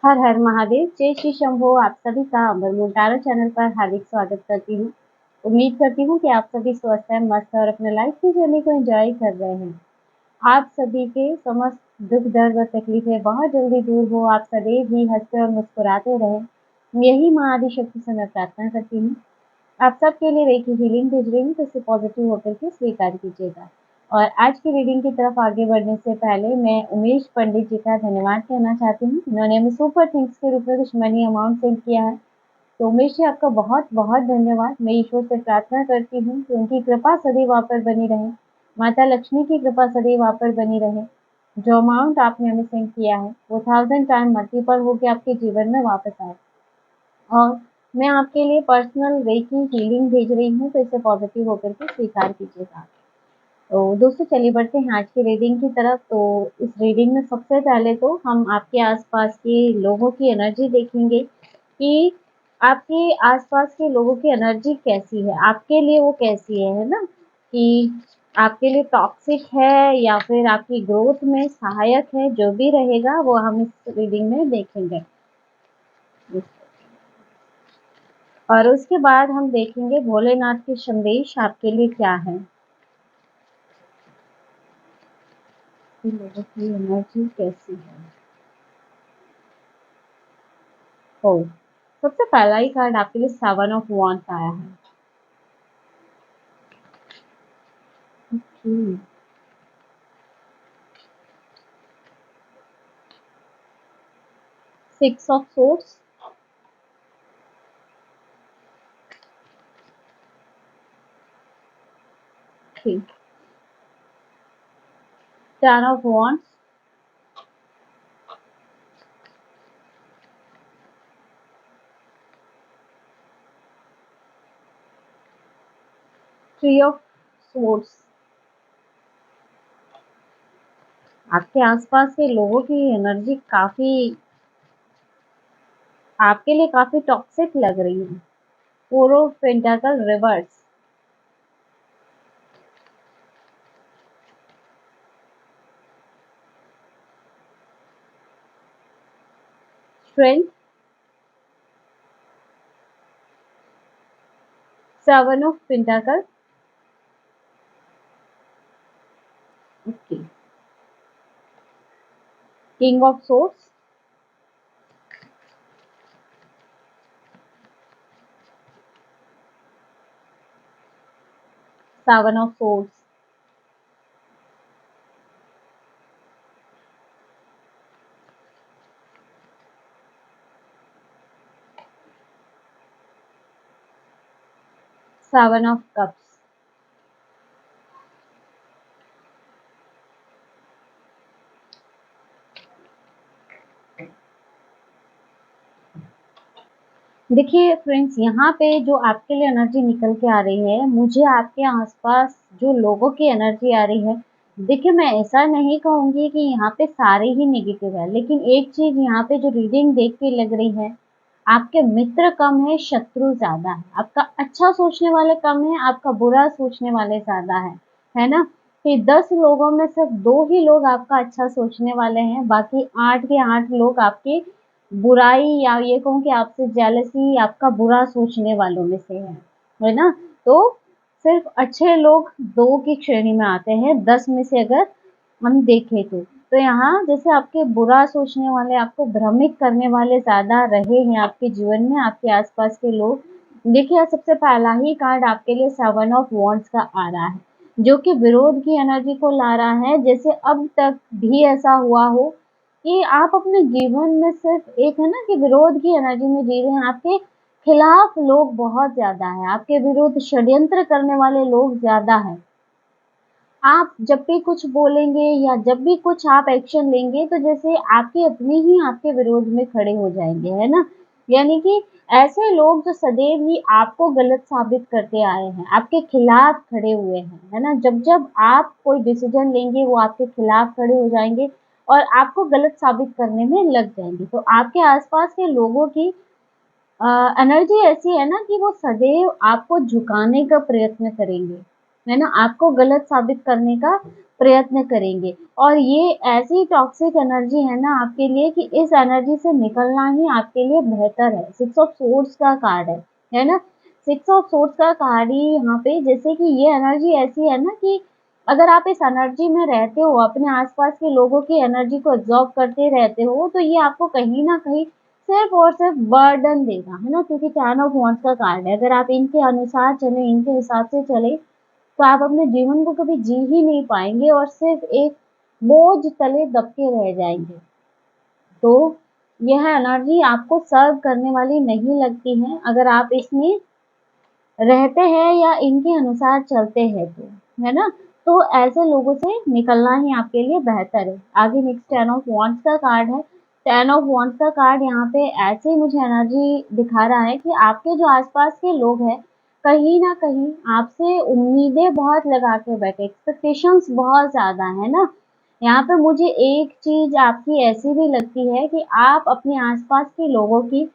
हर हर महादेव। जय श्री शंभो। आप सभी का अमरमूल टारो चैनल पर हार्दिक स्वागत करती हूँ। उम्मीद करती हूँ कि आप सभी स्वस्थ हैं, मस्त हैं और अपने लाइफ की जर्नी को एंजॉय कर रहे हैं। आप सभी के समस्त दुख दर्द और तकलीफें बहुत जल्दी दूर हो। आप सदैव ही हंसते और मुस्कुराते रहें, यही माँ आदि शक्ति से मैं प्रार्थना करती हूँ। आप सबके लिए रेकी हीलिंग भेज रही हूँ, तो इसे पॉजिटिव होकर के स्वीकार कीजिएगा। और आज की रीडिंग की तरफ आगे बढ़ने से पहले मैं उमेश पंडित जी का धन्यवाद कहना चाहती हूँ। उन्होंने हमें सुपर थिंग्स के रूप में कुछ मनी अमाउंट सेंड किया है, तो उमेश जी आपका बहुत बहुत धन्यवाद। मैं ईश्वर से प्रार्थना करती हूँ कि उनकी कृपा सदैव आप पर बनी रहे, माता लक्ष्मी की कृपा सदैव आप पर बनी रहे। जो अमाउंट आपने हमें सेंड किया है वो 1000 टाइम मल्टीपल होकर आपके जीवन में वापस आए। और मैं आपके लिए पर्सनल रेकी हीलिंग भेज रही हूँ, तो इसे पॉजिटिव होकर के स्वीकार कीजिएगा। तो दोस्तों चलिए बढ़ते हैं आज की रीडिंग की तरफ। तो इस रीडिंग में सबसे पहले तो हम आपके आसपास के लोगों की एनर्जी देखेंगे कि आपके आसपास के लोगों की एनर्जी कैसी है, आपके लिए वो कैसी है ना, कि आपके लिए टॉक्सिक है या फिर आपकी ग्रोथ में सहायक है। जो भी रहेगा वो हम इस रीडिंग में देखेंगे। और उसके बाद हम देखेंगे भोलेनाथ के संदेश आपके लिए क्या है। लोगों की एनर्जी कैसी है। ओ, सबसे पहला ही कार्ड आपके लिए 7 ऑफ वांड्स आया है। Okay, 6 of swords, okay, 10 of wands, three of swords. आपके आसपास के लोगों की एनर्जी काफी आपके लिए काफी टॉक्सिक लग रही है। 4 of pentacle reverse, strength, 7 of pentacle, okay, king of swords, 7 of swords, seven of cups. देखिए फ्रेंड्स, यहाँ पे जो आपके लिए एनर्जी निकल के आ रही है, मुझे आपके आसपास जो लोगों की एनर्जी आ रही है, देखिए मैं ऐसा नहीं कहूँगी कि यहाँ पे सारे ही नेगेटिव है, लेकिन एक चीज़ यहाँ पे जो रीडिंग देख के लग रही है, आपके मित्र कम है, शत्रु ज़्यादा है। आपका अच्छा सोचने वाले कम है, आपका बुरा सोचने वाले ज़्यादा है ना? कि 10 लोगों में सिर्फ 2 ही लोग आपका अच्छा सोचने वाले हैं, बाकी 8 के 8 लोग आपकी बुराई या ये कहूँ कि आपसे जेलसी, आपका बुरा सोचने वालों में से है ना? तो सिर्फ अच्छे लोग 2 की श्रेणी में आते हैं 10 में से, अगर हम देखें तो यहाँ जैसे आपके बुरा सोचने वाले, आपको भ्रमित करने वाले ज़्यादा रहे हैं आपके जीवन में, आपके आसपास के लोग। देखिए सबसे पहला ही कार्ड आपके लिए 7 ऑफ वॉन्ड्स का आ रहा है, जो कि विरोध की एनर्जी को ला रहा है। जैसे अब तक भी ऐसा हुआ हो कि आप अपने जीवन में सिर्फ एक है ना कि विरोध की एनर्जी में जी रहे हैं, आपके खिलाफ लोग बहुत ज़्यादा हैं, आपके विरुद्ध षड्यंत्र करने वाले लोग ज़्यादा हैं। आप जब भी कुछ बोलेंगे या जब भी कुछ आप एक्शन लेंगे, तो जैसे आपके अपने ही आपके विरोध में खड़े हो जाएंगे, है ना? यानी कि ऐसे लोग जो सदैव ही आपको गलत साबित करते आए हैं, आपके खिलाफ खड़े हुए हैं, है ना? जब जब आप कोई डिसीजन लेंगे वो आपके खिलाफ खड़े हो जाएंगे और आपको गलत साबित करने में लग जाएंगे। तो आपके आसपास के लोगों की एनर्जी ऐसी है ना कि वो सदैव आपको झुकाने का प्रयत्न करेंगे, है ना? आपको गलत साबित करने का प्रयत्न करेंगे। और ये ऐसी टॉक्सिक एनर्जी है ना आपके लिए कि इस एनर्जी से निकलना ही आपके लिए बेहतर है। सिक्स ऑफ सोर्ड्स का कार्ड है ना? सिक्स ऑफ सोर्ड्स का कार्ड ही यहाँ पे, जैसे कि ये एनर्जी ऐसी है ना कि अगर आप इस एनर्जी में रहते हो, अपने आसपास के लोगों की एनर्जी को एब्जॉर्ब करते रहते हो, तो ये आपको कहीं न कहीं सिर्फ़ और सिर्फ़ बर्डन देगा, है ना? क्योंकि टेन ऑफ वांड्स का कार्ड है। अगर आप इनके अनुसार चलें, इनके हिसाब से चलें, तो आप अपने जीवन को कभी जी ही नहीं पाएँगे और सिर्फ़ एक बोझ तले दबके रह जाएँगे। तो यह एनर्जी आपको सर्व करने वाली नहीं लगती है, अगर आप इसमें रहते हैं या इनके अनुसार चलते हैं तो, है ना? तो ऐसे लोगों से निकलना ही आपके लिए बेहतर है। आगे नेक्स्ट टेन ऑफ वांड्स का कार्ड है। टेन ऑफ वांड्स का कार्ड यहाँ पे ऐसे मुझे एनर्जी दिखा रहा है कि आपके जो आस-पास के लोग हैं, कहीं न कहीं आपसे उम्मीदें बहुत लगा के बैठे, एक्सपेक्टेशंस बहुत ज़्यादा है ना? यहाँ पे मुझे एक चीज़ आपकी ऐसी भी लगती है कि आप अपने आस-पास के लोगों की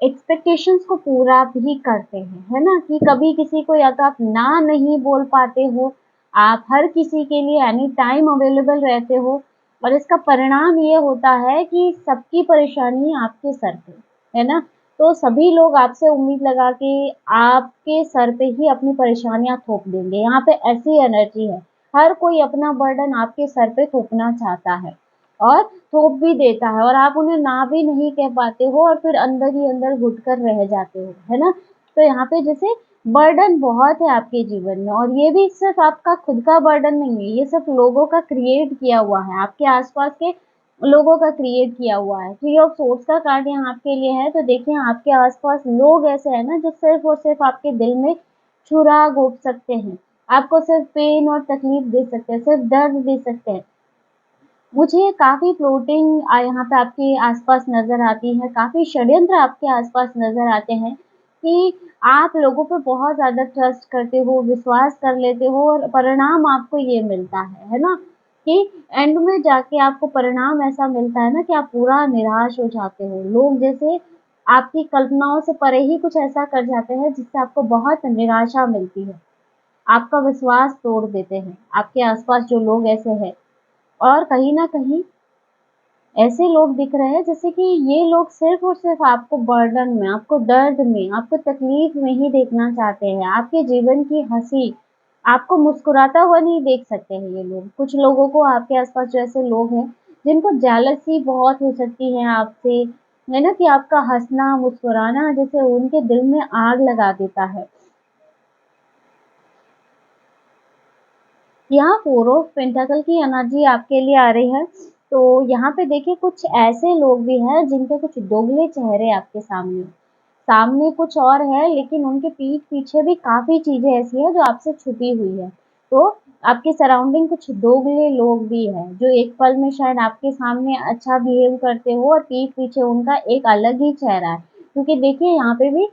एक्सपेक्टेशंस को पूरा भी करते हैं, है ना? कि कभी किसी को या तो आप ना नहीं बोल पाते हो, आप हर किसी के लिए एनी टाइम अवेलेबल रहते हो और इसका परिणाम ये होता है कि सबकी परेशानी आपके सर पे, है ना? तो सभी लोग आपसे उम्मीद लगा के आपके सर पे ही अपनी परेशानियाँ थोप देंगे, यहाँ पे ऐसी एनर्जी है। हर कोई अपना बर्डन आपके सर पे थोपना चाहता है। और थोप भी देता है और आप उन्हें ना भी नहीं कह पाते हो और फिर अंदर ही अंदर घुट कर रह जाते हो, है ना? तो यहाँ पे जैसे बर्डन बहुत है आपके जीवन में और ये भी सिर्फ़ आपका खुद का बर्डन नहीं है, ये सिर्फ़ लोगों का क्रिएट किया हुआ है, आपके आस-पास के लोगों का क्रिएट किया हुआ है। थ्री ऑफ सोर्ड्स का कार्ड यहाँ आपके लिए है, तो देखिए आपके आस-पास लोग ऐसे हैं ना जो सिर्फ़ और सिर्फ़ आपके दिल में छुरा घोंप सकते हैं। आपको सिर्फ़ पेन और तकलीफ़ दे सकते हैं, सिर्फ़ दर्द दे सकते हैं। मुझे काफ़ी प्लॉटिंग यहाँ पे आपके आस-पास नज़र आती है, काफ़ी षड्यंत्र आपके आस-पास नज़र आते हैं कि आप लोगों पे बहुत ज़्यादा ट्रस्ट करते हो, विश्वास कर लेते हो और परिणाम आपको ये मिलता है ना? कि एंड में जाके आपको परिणाम ऐसा मिलता है ना कि आप पूरा निराश हो जाते हो। लोग जैसे आपकी कल्पनाओं से परे ही कुछ ऐसा कर जाते हैं जिससे आपको बहुत निराशा मिलती है। आपका विश्वास तोड़ देते हैं, आपके आस-पास जो लोग ऐसे हैं। और कहीं न कहीं ऐसे लोग दिख रहे हैं जैसे कि ये लोग सिर्फ़ और सिर्फ़ आपको बर्डन में, आपको दर्द में, आपको तकलीफ़ में ही देखना चाहते हैं। आपके जीवन की हँसी, आपको मुस्कुराता हुआ नहीं देख सकते हैं ये लोग। कुछ लोगों को आपके आस-पास जो ऐसे लोग हैं, जिनको जेलसी बहुत हो सकती है आपसे, है ना? कि आपका हँसना, मुस्कुराना जैसे उनके दिल में आग लगा देता है। यहाँ फोर ऑफ पेंटाकल की एनर्जी आपके लिए आ रही है। तो यहाँ पे देखिए कुछ ऐसे लोग भी हैं जिनके कुछ दोगले चेहरे आपके सामने। सामने कुछ और है लेकिन उनके पीठ पीछे भी काफ़ी चीज़ें ऐसी हैं जो आपसे छुपी हुई है। तो आपके सराउंडिंग कुछ दोगले लोग भी हैं जो एक पल में शायद आपके सामने अच्छा बिहेव करते हो और पीठ पीछे उनका एक अलग ही चेहरा है। क्योंकि देखिए यहाँ पे भी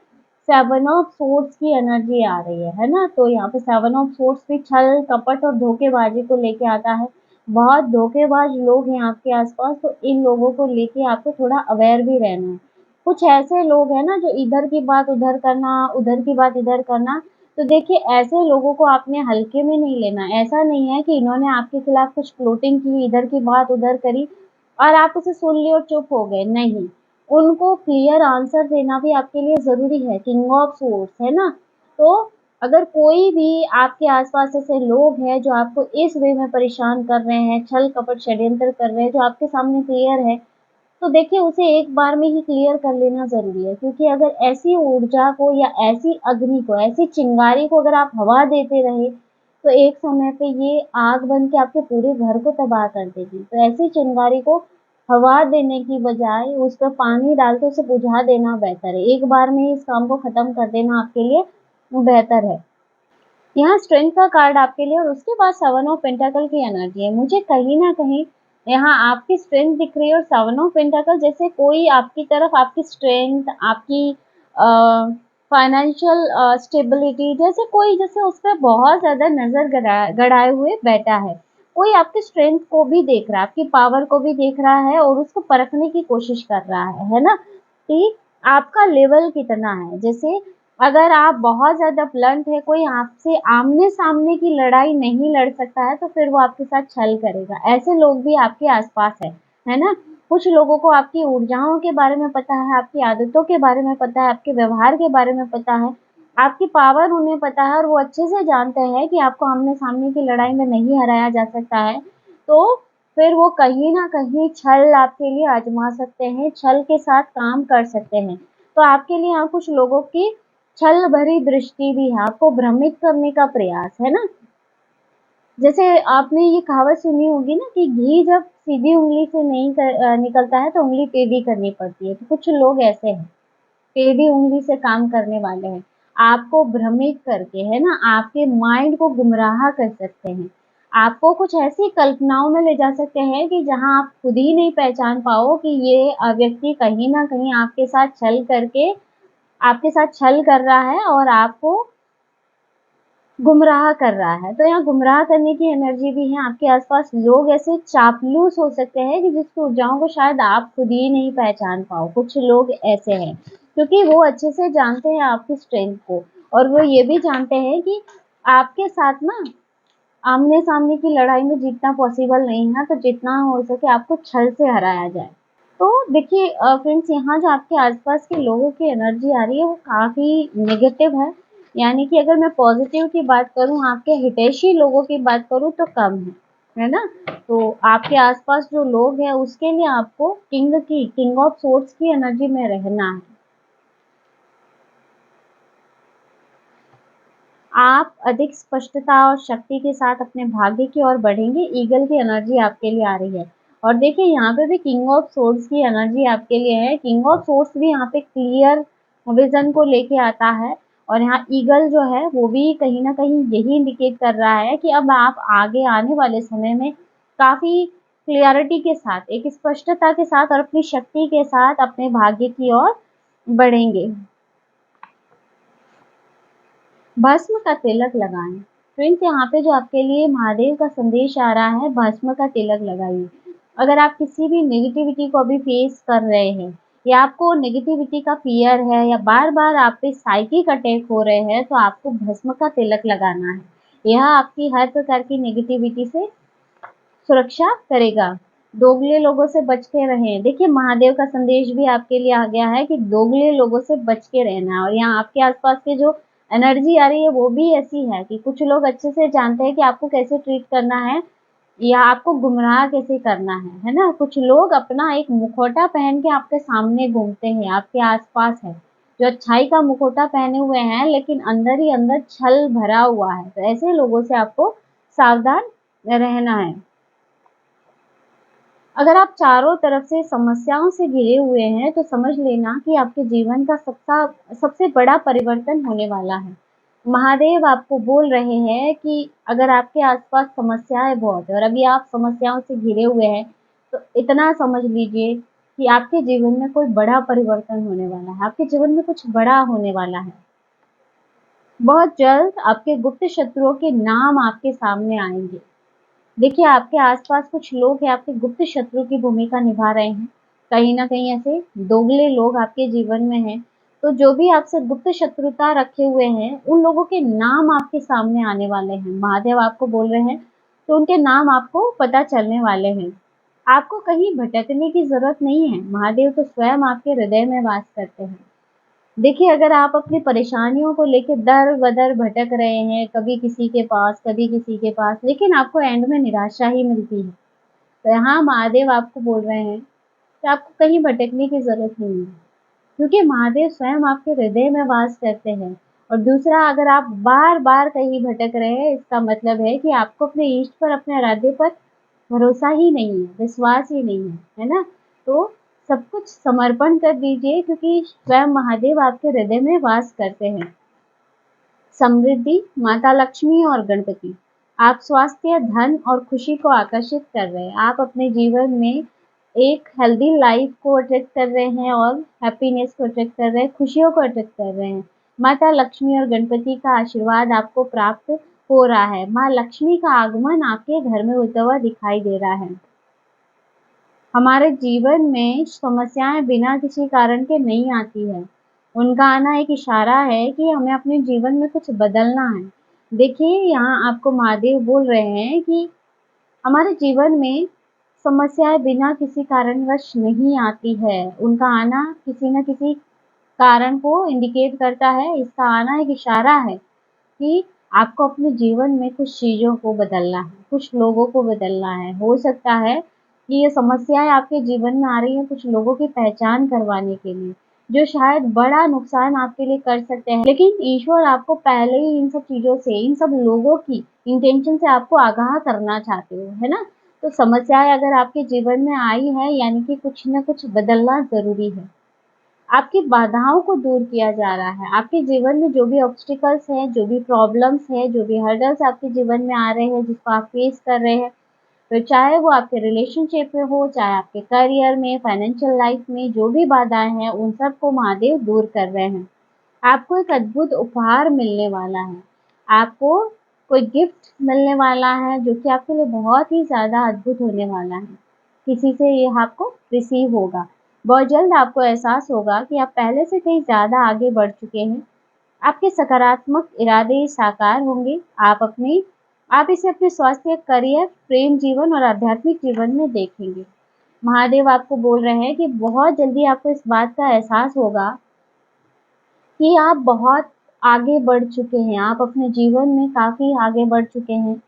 सेवन ऑफ सोर्ड्स की एनर्जी आ रही है ना? तो यहाँ पे सेवन ऑफ सोर्ड्स भी छल, कपट और धोखेबाज़ी को लेके आता है। बहुत धोखेबाज लोग हैं आपके आस-पास, तो इन लोगों को लेके आपको थोड़ा अवेयर भी रहना है। कुछ ऐसे लोग हैं ना जो इधर की बात उधर करना, उधर की बात इधर करना, तो देखिए ऐसे लोगों को आपने हल्के में नहीं लेना। ऐसा नहीं है कि इन्होंने आपके खिलाफ कुछ प्लॉटिंग की, इधर की बात उधर करी और आप उसे सुन लिए और चुप हो गए, नहीं। उनको क्लियर आंसर देना भी आपके लिए ज़रूरी है, किंग ऑफ सोर्ड्स, है ना? तो अगर कोई भी आपके आस-पास ऐसे लोग हैं जो आपको इस वे में परेशान कर रहे हैं, छल-कपट षड्यंत्र कर रहे हैं, जो आपके सामने क्लियर है, तो देखिए उसे एक बार में ही क्लियर कर लेना ज़रूरी है क्योंकि अगर ऐसी ऊर्जा को या ऐसी अग्नि को, ऐसी चिंगारी को अगर आप हवा देते रहे, तो एक समय पे ये आग बन के आपके पूरे घर को तबाह कर देगी। तो ऐसी चिंगारी को हवा देने की बजाय उस पर पानी डाल के उसे बुझा देना बेहतर है। एक बार में ही इस काम को खत्म कर देना आपके लिए बेहतर है। यहाँ स्ट्रेंथ का कार्ड आपके लिए और उसके बाद सेवन ऑफ पेंटाकल की एनर्जी है। मुझे कहीं न कहीं यहाँ आपकी स्ट्रेंथ दिख रही है और सेवन ऑफ पेंटाकल जैसे कोई आपकी तरफ आपकी स्ट्रेंथ, आपकी फाइनेंशियल स्टेबिलिटी जैसे कोई जैसे उस पे बहुत ज़्यादा नज़र गड़ाए हुए बैठा है। कोई आपकी स्ट्रेंथ को भी देख रहा है, आपकी पावर को भी देख रहा है और उसको परखने की कोशिश कर रहा है ना? कि आपका लेवल कितना है। जैसे अगर आप बहुत ज़्यादा ब्लंट है, कोई आपसे आमने-सामने की लड़ाई नहीं लड़ सकता है, तो फिर वो आपके साथ छल करेगा। ऐसे लोग भी आपके आस-पास हैं, है ना? कुछ लोगों को आपकी ऊर्जाओं के बारे में पता है, आपकी आदतों के बारे में पता है, आपके व्यवहार के बारे में पता है, आपकी पावर उन्हें पता है और वो अच्छे से जानते हैं कि आपको आमने-सामने की लड़ाई में नहीं हराया जा सकता है। तो फिर वो कहीं न कहीं छल आपके लिए आज़मा सकते हैं, छल के साथ काम कर सकते हैं। तो आपके लिए यहाँ कुछ लोगों की छल भरी दृष्टि भी है, आपको भ्रमित करने का प्रयास, है ना? जैसे आपने ये कहावत सुनी होगी ना कि घी जब सीधी उंगली से नहीं निकलता है तो उंगली टेढ़ी करनी पड़ती है। तो कुछ लोग ऐसे हैं, टेढ़ी उंगली से काम करने वाले हैं। आपको भ्रमित करके, है ना? आपके माइंड को गुमराह कर सकते हैं। आपको कुछ ऐसी कल्पनाओं में ले जा सकते हैं कि जहाँ आप खुद ही नहीं पहचान पाओ कि ये व्यक्ति कहीं न कहीं आपके साथ छल कर रहा है और आपको गुमराह कर रहा है। तो यहाँ गुमराह करने की एनर्जी भी है। आपके आस-पास लोग ऐसे चापलूस हो सकते हैं कि जिसकी ऊर्जाओं को शायद आप खुद ही नहीं पहचान पाओ। कुछ लोग ऐसे हैं, क्योंकि वो अच्छे से जानते हैं आपकी स्ट्रेंथ को और वो ये भी जानते हैं कि आपके साथ ना आमने-सामने की लड़ाई में जीतना पॉसिबल नहीं है, तो जितना हो सके आपको छल से हराया जाए। तो देखिए फ्रेंड्स, यहाँ जो आपके आसपास के लोगों की एनर्जी आ रही है वो काफ़ी नेगेटिव है। यानी कि अगर मैं पॉजिटिव की बात करूँ, आपके हितैषी लोगों की बात करूँ तो कम है ना? तो आपके आसपास जो लोग हैं उसके लिए आपको किंग ऑफ सोर्ड्स की एनर्जी में रहना है। आप अधिक स्पष्टता और शक्ति के साथ अपने भाग्य की ओर बढ़ेंगे, ईगल की एनर्जी आपके लिए आ रही है। और देखिए यहाँ पे भी किंग ऑफ सोर्ड्स की एनर्जी आपके लिए है। किंग ऑफ सोर्ड्स भी यहाँ पे क्लियर विज़न को लेके आता है और यहाँ ईगल जो है वो भी कहीं न कहीं यही इंडिकेट कर रहा है कि अब आप आगे आने वाले समय में काफ़ी क्लैरिटी के साथ, एक स्पष्टता के साथ और अपनी शक्ति के साथ अपने भाग्य की ओर बढ़ेंगे। भस्म का तिलक लगाएँ। फ्रेंड्स, यहाँ पे जो आपके लिए महादेव का संदेश आ रहा है, भस्म का तिलक लगाइए। अगर आप किसी भी नेगेटिविटी को अभी फेस कर रहे हैं या आपको नेगेटिविटी का फ़ियर है या बार-बार आप पे साइकिक अटैक हो रहे हैं, तो आपको भस्म का तिलक लगाना है। यह आपकी हर प्रकार की नेगेटिविटी से सुरक्षा करेगा। दोगले लोगों से बच के रहें। देखिए महादेव का संदेश भी आपके लिए आ गया है कि दोगले लोगों से बच के रहना है और यहाँ आपके आस-पास के जो एनर्जी आ रही है वो भी ऐसी है कि कुछ लोग अच्छे से जानते हैं कि आपको कैसे ट्रीट करना है या आपको गुमराह कैसे करना है ना? कुछ लोग अपना एक मुखौटा पहन के आपके सामने घूमते हैं, आपके आस-पास है, जो अच्छाई का मुखौटा पहने हुए हैं लेकिन अंदर ही अंदर छल भरा हुआ है। तो ऐसे लोगों से आपको सावधान रहना है। अगर आप चारों तरफ से समस्याओं से घिरे हुए हैं, तो समझ लेना कि आपके जीवन का सबसे बड़ा परिवर्तन होने वाला है। महादेव आपको बोल रहे हैं कि अगर आपके आसपास समस्याएँ बहुत हैं और अभी आप समस्याओं से घिरे हुए हैं, तो इतना समझ लीजिए कि आपके जीवन में कोई बड़ा परिवर्तन होने वाला है, आपके जीवन में कुछ बड़ा होने वाला है। बहुत जल्द आपके गुप्त शत्रुओं के नाम आपके सामने आएँगे। देखिए, आपके आस-पास कुछ लोग हैं, आपके गुप्त शत्रु की भूमिका निभा रहे हैं। कहीं न कहीं ऐसे दोगले लोग आपके जीवन में हैं। तो जो भी आपसे गुप्त शत्रुता रखे हुए हैं, उन लोगों के नाम आपके सामने आने वाले हैं। महादेव आपको बोल रहे हैं, तो उनके नाम आपको पता चलने वाले हैं। आपको कहीं भटकने की ज़रूरत नहीं है, महादेव तो स्वयं आपके हृदय में वास करते हैं। देखिए, अगर आप अपनी परेशानियों को लेके दर-बदर भटक रहे हैं, कभी किसी के पास, कभी किसी के पास, लेकिन आपको एंड में निराशा ही मिलती है। तो यहाँ महादेव आपको बोल रहे हैं कि आपको कहीं भटकने की ज़रूरत नहीं है, क्योंकि महादेव स्वयं आपके हृदय में वास करते हैं। और दूसरा, अगर आप बार-बार कहीं भटक रहे हैं, इसका मतलब है कि आपको अपने इष्ट पर, अपने आराध्य पर भरोसा ही नहीं है, विश्वास ही नहीं है ना? तो सब कुछ समर्पण कर दीजिए, क्योंकि स्वयं महादेव आपके हृदय में वास करते हैं। समृद्धि, माता लक्ष्मी और गणपति। आप स्वास्थ्य, धन और खुशी को आकर्षित कर रहे हैं। आप अपने जीवन में एक हेल्दी लाइफ को अट्रैक्ट कर रहे हैं और हैप्पीनेस को अट्रैक्ट कर रहे हैं, खुशियों को अट्रैक्ट कर रहे हैं। माता लक्ष्मी और गणपति का आशीर्वाद आपको प्राप्त हो रहा है। माँ लक्ष्मी का आगमन आपके घर में होता हुआ दिखाई दे रहा है। हमारे जीवन में समस्याएँ बिना किसी कारण के नहीं आती हैं। उनका आना एक इशारा है कि हमें अपने जीवन में कुछ बदलना है। देखिए, यहाँ आपको महादेव बोल रहे हैं कि हमारे जीवन में समस्याएँ बिना किसी कारणवश नहीं आती है। उनका आना किसी न किसी कारण को इंडिकेट करता है। इसका आना एक इशारा है कि आपको अपने जीवन में कुछ चीज़ों को बदलना है, कुछ लोगों को बदलना है। हो सकता है कि ये समस्याएँ आपके जीवन में आ रही हैं कुछ लोगों की पहचान करवाने के लिए, जो शायद बड़ा नुकसान आपके लिए कर सकते हैं। लेकिन ईश्वर आपको पहले ही इन सब चीज़ों से, इन सब लोगों की इंटेंशन से आपको आगाह करना चाहते हो, है ना? तो समस्याएँ अगर आपके जीवन में आई हैं, यानी कि कुछ न कुछ बदलना ज़रूरी है। आपकी बाधाओं को दूर किया जा रहा है। आपके जीवन में जो भी ऑब्स्टिकल्स हैं, जो भी प्रॉब्लम्स हैं, जो भी हर्डल्स आपके जीवन में आ रहे हैं, जिसको आप फेस कर रहे हैं, तो चाहे वो आपके रिलेशनशिप में हो, चाहे आपके करियर में, फाइनेंशियल लाइफ में, जो भी बाधाएँ हैं, उन सबको महादेव दूर कर रहे हैं। आपको एक अद्भुत उपहार मिलने वाला है। आपको कोई गिफ्ट मिलने वाला है, जो कि आपके लिए बहुत ही ज़्यादा अद्भुत होने वाला है। किसी से ये आपको रिसीव होगा। बहुत जल्द आपको एहसास होगा कि आप पहले से कहीं ज़्यादा आगे बढ़ चुके हैं। आपके सकारात्मक इरादे साकार होंगे। आप इसे अपने स्वास्थ्य, करियर, प्रेम जीवन और आध्यात्मिक जीवन में देखेंगे। महादेव आपको बोल रहे हैं कि बहुत जल्दी आपको इस बात का एहसास होगा कि आप बहुत आगे बढ़ चुके हैं। आप अपने जीवन में काफ़ी आगे बढ़ चुके हैं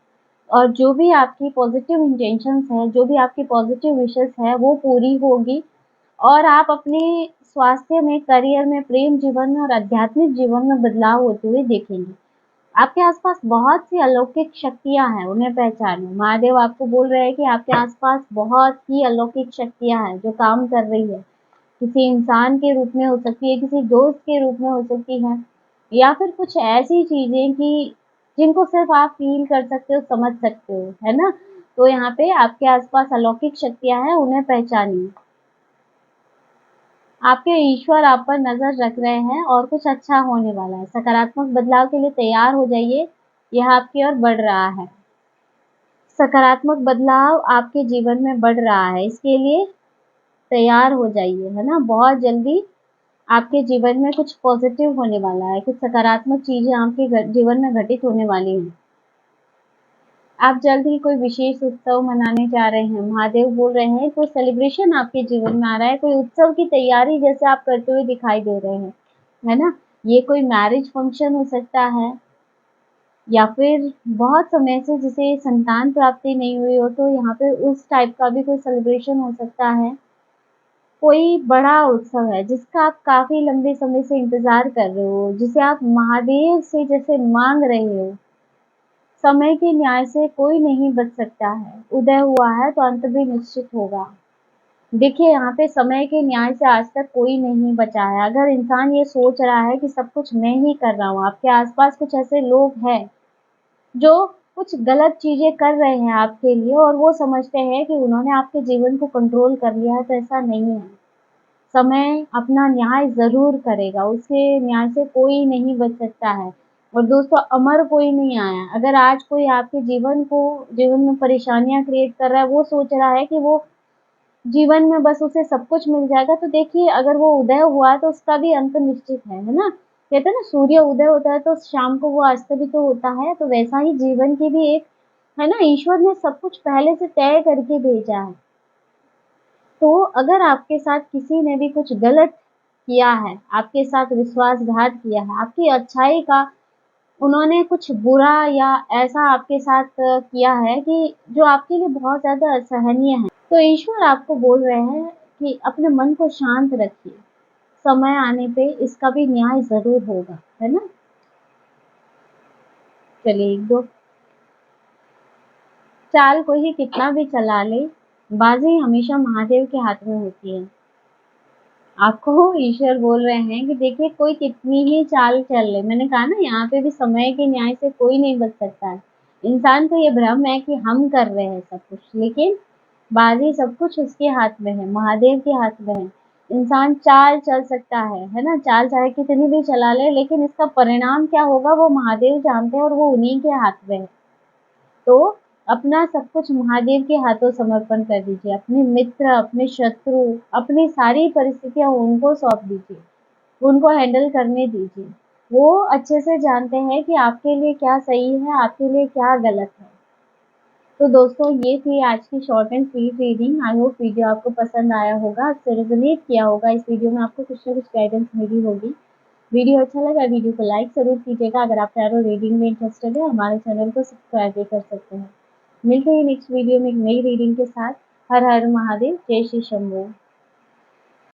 और जो भी आपकी पॉज़िटिव इंटेंशंस हैं, जो भी आपकी पॉज़िटिव विशेज़ हैं, वो पूरी होगी और आप अपने स्वास्थ्य में, करियर में, प्रेम जीवन में और आध्यात्मिक जीवन में बदलाव होते हुए देखेंगे। आपके आसपास बहुत सी अलौकिक शक्तियाँ हैं, उन्हें पहचानें। महादेव आपको बोल रहे हैं कि आपके आसपास बहुत ही अलौकिक शक्तियाँ हैं, जो काम कर रही है। किसी इंसान के रूप में हो सकती है, किसी दोस्त के रूप में हो सकती है या फिर कुछ ऐसी चीज़ें कि जिनको सिर्फ़ आप फ़ील कर सकते हो, समझ सकते हो, है ना? तो यहाँ पे आपके आसपास अलौकिक शक्तियाँ हैं, उन्हें पहचानिए। आपके ईश्वर आप पर नज़र रख रहे हैं और कुछ अच्छा होने वाला है। सकारात्मक बदलाव के लिए तैयार हो जाइए, यह आपकी ओर बढ़ रहा है। सकारात्मक बदलाव आपके जीवन में बढ़ रहा है, इसके लिए तैयार हो जाइए, है ना? बहुत जल्दी आपके जीवन में कुछ पॉज़िटिव होने वाला है, कुछ सकारात्मक चीज़ें आपके जीवन में घटित होने वाली हैं। आप जल्द ही कोई विशेष उत्सव मनाने जा रहे हैं। महादेव बोल रहे हैं कोई सेलिब्रेशन आपके जीवन में आ रहा है, कोई उत्सव की तैयारी जैसे आप करते हुए दिखाई दे रहे हैं, है ना? ये कोई मैरिज फंक्शन हो सकता है या फिर बहुत समय से जिसे संतान प्राप्ति नहीं हुई हो, तो यहाँ पे उस टाइप का भी कोई सेलिब्रेशन हो सकता है। कोई बड़ा उत्सव है जिसका आप काफ़ी लंबे समय से इंतज़ार कर रहे हो, जिसे आप महादेव से जैसे माँग रहे हो। समय के न्याय से कोई नहीं बच सकता है। उदय हुआ है तो अंत भी निश्चित होगा। देखिए, यहाँ पे समय के न्याय से आज तक कोई नहीं बचा है। अगर इंसान ये सोच रहा है कि सब कुछ मैं ही कर रहा हूँ, आपके आस-पास कुछ ऐसे लोग हैं जो कुछ गलत चीज़ें कर रहे हैं आपके लिए और वो समझते हैं कि उन्होंने आपके जीवन को कंट्रोल कर लिया है, तो ऐसा नहीं है। समय अपना न्याय ज़रूर करेगा, उसके न्याय से कोई नहीं बच सकता है। और दोस्तों, अमर कोई नहीं आया। अगर आज कोई आपके जीवन में परेशानियाँ क्रिएट कर रहा है, वो सोच रहा है कि वो जीवन में बस उसे सब कुछ मिल जाएगा, तो देखिए अगर वो उदय हुआ है तो उसका भी अंत निश्चित है ना? कहते हैं ना, सूर्य उदय होता है तो शाम को वो अस्त भी तो होता है, तो वैसा ही जीवन की भी एक, है ना, ईश्वर ने सब कुछ पहले से तय करके भेजा है। तो अगर आपके साथ किसी ने भी कुछ गलत किया है, आपके साथ विश्वासघात किया है, आपकी अच्छाई का उन्होंने कुछ बुरा या ऐसा आपके साथ किया है कि जो आपके लिए बहुत ज़्यादा असहनीय है, तो ईश्वर आपको बोल रहे हैं कि अपने मन को शांत रखिए। समय आने पे इसका भी न्याय ज़रूर होगा, है ना? चलिए, 1-2 चाल कोई ही कितना भी चला ले, बाज़ी हमेशा महादेव के हाथ में होती है। आपको ईश्वर बोल रहे हैं कि देखिए, कोई कितनी ही चाल चल ले, मैंने कहा ना, यहाँ पे भी समय के न्याय से कोई नहीं बच सकता है। इंसान को ये भ्रम है कि हम कर रहे हैं सब कुछ, लेकिन बाजी सब कुछ उसके हाथ में है, महादेव के हाथ में है। इंसान चाल चल सकता है ना? चाल चाहे कितनी भी चला ले, लेकिन इसका परिणाम क्या होगा वो महादेव जानते हैं और वो उन्हीं के हाथ में है। तो अपना सब कुछ महादेव के हाथों समर्पण कर दीजिए। अपने मित्र, अपने शत्रु, अपनी सारी परिस्थितियाँ उनको सौंप दीजिए। उनको हैंडल करने दीजिए। वो अच्छे से जानते हैं कि आपके लिए क्या सही है, आपके लिए क्या गलत है। तो दोस्तों ये थी आज की short and sweet reading. I hope video आपको पसंद आया होगा, आपसे रेजोनेट किया होगा। इस वीडियो में आपको कुछ ना कुछ गाइडेंस मिली होगी। वीडियो अच्छा लगा वीडियो को लाइक ज़रूर कीजिएगा। अगर आप टैरो रीडिंग में इंटरेस्टेड है हमारे चैनल को सब्सक्राइब भी कर सकते हैं। मिलते हैं नेक्स्ट वीडियो में एक नई रीडिंग के साथ। हर हर महादेव, जय श्री शंभू।